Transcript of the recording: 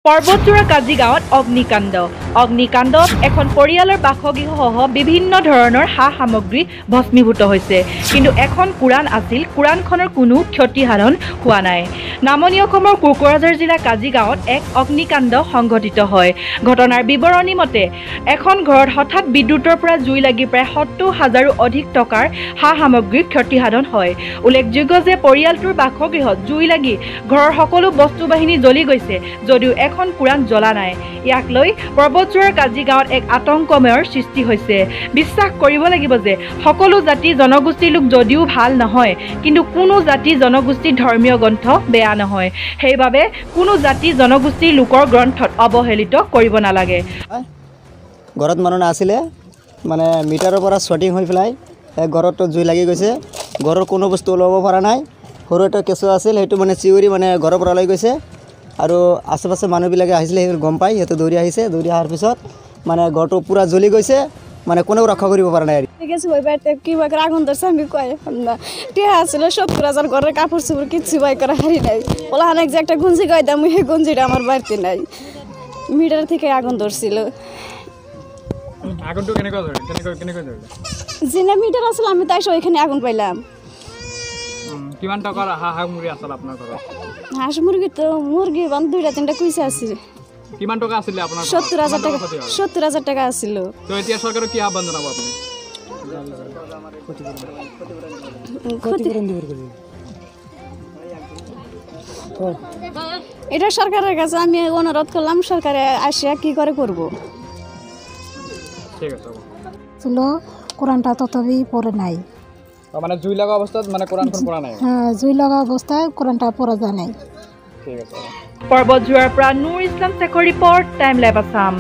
পৰ্বতজোৰা কাজিগাঁৱত অগ্নিকাণ্ডত এখন পৰিয়ালৰ বাসগৃহসহ বিভিন্ন ধৰণৰ সা সামগ্ৰী ভস্মীভূত হৈছে। কিন্তু এখন কোৰাণ আছিল, কোৰাণখনৰ কোনো ক্ষতিসাধন হোৱা নাই। নামনি অসমৰ কোকৰাঝাৰ জিলা কাজিগাঁৱত এক অগ্নিকাণ্ড সংঘটিত হয়। ঘটনাৰ বিৱৰণী মতে এখন ঘৰত হঠাৎ বিদ্যুতৰ পৰা জুই লাগি প্ৰায় ৭০,০০০ৰো অধিক টকাৰ সা সামগ্ৰীৰ ক্ষতিসাধন হয়। উল্লেখযোগ্য যে পৰিয়ালটোৰ বাসগৃহত জুই লাগি ঘৰৰ সকলো বস্তু বাহিনী জ্বলি গৈছে যদিও এখন কোৰাণ জ্বলা নাই। ইয়াক লৈ পৰ্বতজোৰাৰ কাজিগাঁৱত এক আতংকময়ৰ সৃষ্টি হৈছে। বিশ্বাস কৰিব লাগিব যে সকলো জাতি জনগোষ্ঠীৰ লোক যদিও ভাল নহয়, কিন্তু কোনো জাতি জনগোষ্ঠীৰ ধৰ্মীয় গ্ৰন্থ বেয়া নহয়। সেইবাবে কোনো জাতি জনগোষ্ঠীৰ লোকৰ গ্ৰন্থত অৱহেলিত কৰিব নালাগে। ঘৰত মানুহ নাছিলে, মানে মিটাৰৰ পৰা শ্বৰ্টিং হৈ পেলাই ঘৰত জুই লাগি গৈছে। ঘৰৰ কোনো বস্তু ওলাব পৰা নাই। সৰু এটা কেঁচু আছিল, সেইটো মানে চিঞৰি মানে ঘৰৰ পৰা লৈ গৈছে। আৰু আশে পাশে মানুহবিলাকে আহিছিলে, সেইবোৰ গম পাই সিহঁতে দৌৰি আহিছে। দৌৰি অহাৰ পিছত মানে ঘৰটো পূৰা জ্বলি গৈছে, মানে কোনেও ৰক্ষা কৰিব পৰা নাই। কিবা আগুন ধরছে আমি কয় টিয়া আসছিল ৭০,০০০ ঘরের কাপড় চোপড় কিচ্ছু বাই করা হারি নাই। ওলা অনেক যে একটা গুঞ্জি গাই দাম, সেই গুঞ্জিটা আমার বাড়িতে নাই। মিটার থেকে আগুন ধরছিল। যিনি মিটার আসলে আমি তাই ওইখানে আগুন পাইলাম। কিমান টাকার মুরগি আসল আপনার ঘরে? হাঁস মুরগি তো মুরগি বান্ধ ২-৩টা কুইছে আছে। কিমান টাকা আছিল আপনার? ৭০,০০০ টাকা। ৭০,০০০ টাকা আছিল। তো এতিয়া সরকারক কি আহ্বান জানাবো আপনি? এটা সরকারের কাছে আমি অনুরোধ করলাম, সরকারে আসিয়া কি করে করব। ঠিক আছে। ছিল কোরআনটা তথাপি পড়ে নাই। মানে জুই লাগা অবস্থায় মানে কোরআনখন পড়া নাই। হ্যাঁ, জুই লাগা অবস্থায় কোরআনটা পড়া যায় নাই। ঠিক আছে। পৰ্বতজোৰাৰ পৰা নুৰ ইছলাম শেখৰ ৰিপৰ্ট, টাইম লাইভ আছাম।